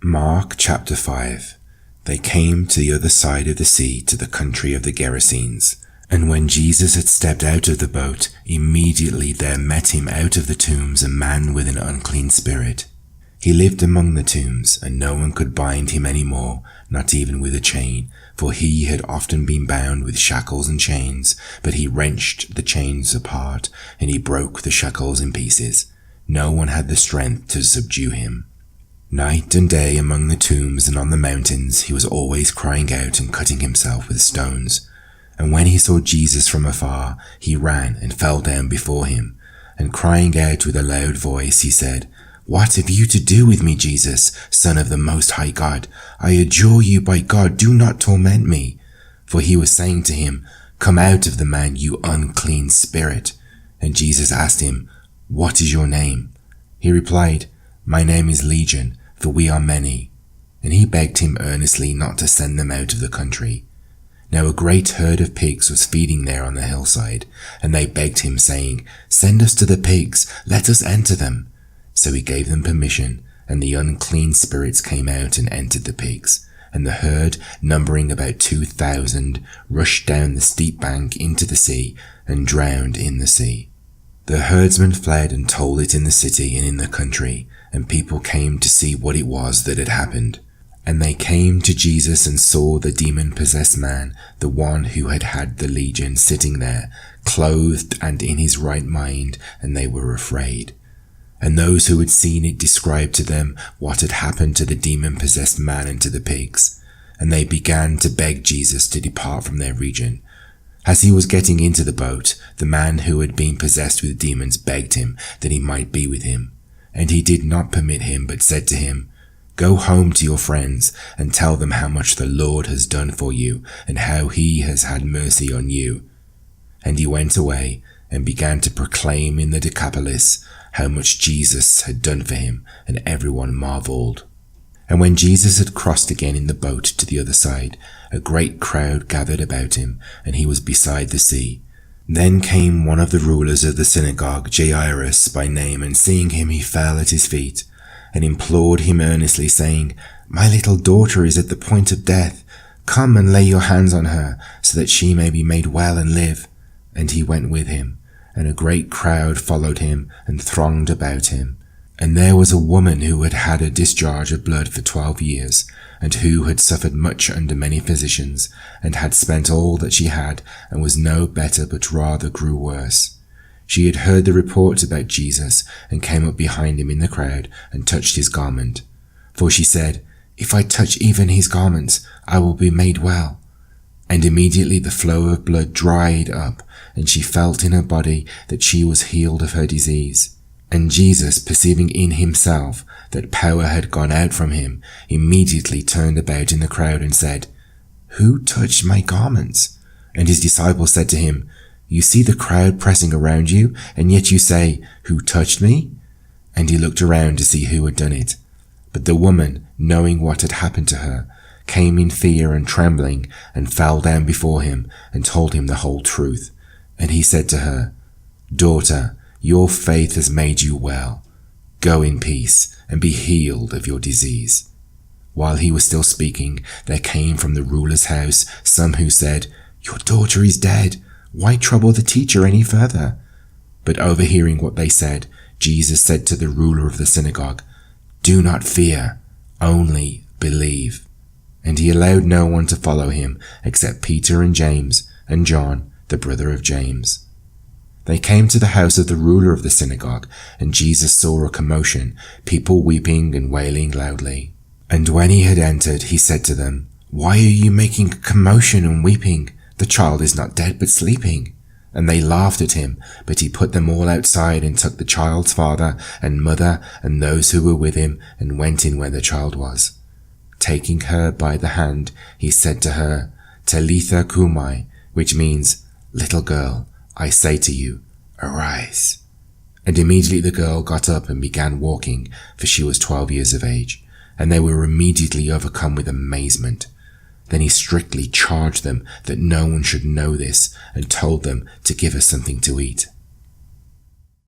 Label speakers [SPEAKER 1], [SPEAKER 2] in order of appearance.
[SPEAKER 1] Mark chapter 5. They came to the other side of the sea, to the country of the Gerasenes. And when Jesus had stepped out of the boat, immediately there met him out of the tombs a man with an unclean spirit. He lived among the tombs, and no one could bind him any more, not even with a chain, for he had often been bound with shackles and chains, but he wrenched the chains apart, and he broke the shackles in pieces. No one had the strength to subdue him. Night and day among the tombs and on the mountains, he was always crying out and cutting himself with stones. And when he saw Jesus from afar, he ran and fell down before him, and crying out with a loud voice, he said, "What have you to do with me, Jesus, Son of the Most High God? I adjure you by God, do not torment me." For he was saying to him, "Come out of the man, you unclean spirit." And Jesus asked him, "What is your name?" He replied, "My name is Legion, for we are many." And he begged him earnestly not to send them out of the country. Now a great herd of pigs was feeding there on the hillside, and they begged him, saying, "Send us to the pigs, let us enter them." So he gave them permission, and the unclean spirits came out and entered the pigs. And the herd, numbering about 2,000, rushed down the steep bank into the sea and drowned in the sea. The herdsmen fled and told it in the city and in the country, and people came to see what it was that had happened. And they came to Jesus and saw the demon-possessed man, the one who had had the legion, sitting there, clothed and in his right mind, and they were afraid. And those who had seen it described to them what had happened to the demon-possessed man and to the pigs. And they began to beg Jesus to depart from their region. As he was getting into the boat, the man who had been possessed with demons begged him that he might be with him. And he did not permit him, but said to him, "Go home to your friends and tell them how much the Lord has done for you and how he has had mercy on you." And he went away and began to proclaim in the Decapolis how much Jesus had done for him, and everyone marveled. And when Jesus had crossed again in the boat to the other side, a great crowd gathered about him, and he was beside the sea. Then came one of the rulers of the synagogue, Jairus by name, and seeing him he fell at his feet, and implored him earnestly, saying, "My little daughter is at the point of death. Come and lay your hands on her, so that she may be made well and live." And he went with him, and a great crowd followed him and thronged about him. And there was a woman who had had a discharge of blood for 12 years, and who had suffered much under many physicians, and had spent all that she had, and was no better, but rather grew worse. She had heard the report about Jesus, and came up behind him in the crowd, and touched his garment. For she said, "If I touch even his garments, I will be made well." And immediately the flow of blood dried up, and she felt in her body that she was healed of her disease. And Jesus, perceiving in himself that power had gone out from him, immediately turned about in the crowd and said, "Who touched my garments?" And his disciples said to him, "You see the crowd pressing around you, and yet you say, 'Who touched me?'" And he looked around to see who had done it. But the woman, knowing what had happened to her, came in fear and trembling, and fell down before him, and told him the whole truth. And he said to her, "Daughter, your faith has made you well. Go in peace, and be healed of your disease." While he was still speaking, there came from the ruler's house some who said, "Your daughter is dead. Why trouble the teacher any further?" But overhearing what they said, Jesus said to the ruler of the synagogue, "Do not fear, only believe." And he allowed no one to follow him except Peter and James and John, the brother of James. They came to the house of the ruler of the synagogue, and Jesus saw a commotion, people weeping and wailing loudly. And when he had entered, he said to them, "Why are you making a commotion and weeping? The child is not dead, but sleeping." And they laughed at him, but he put them all outside and took the child's father and mother and those who were with him, and went in where the child was. Taking her by the hand, he said to her, "Talitha cumi," which means, "Little girl, I say to you, arise." And immediately the girl got up and began walking, for she was 12 years of age, and they were immediately overcome with amazement. Then he strictly charged them that no one should know this, and told them to give her something to eat.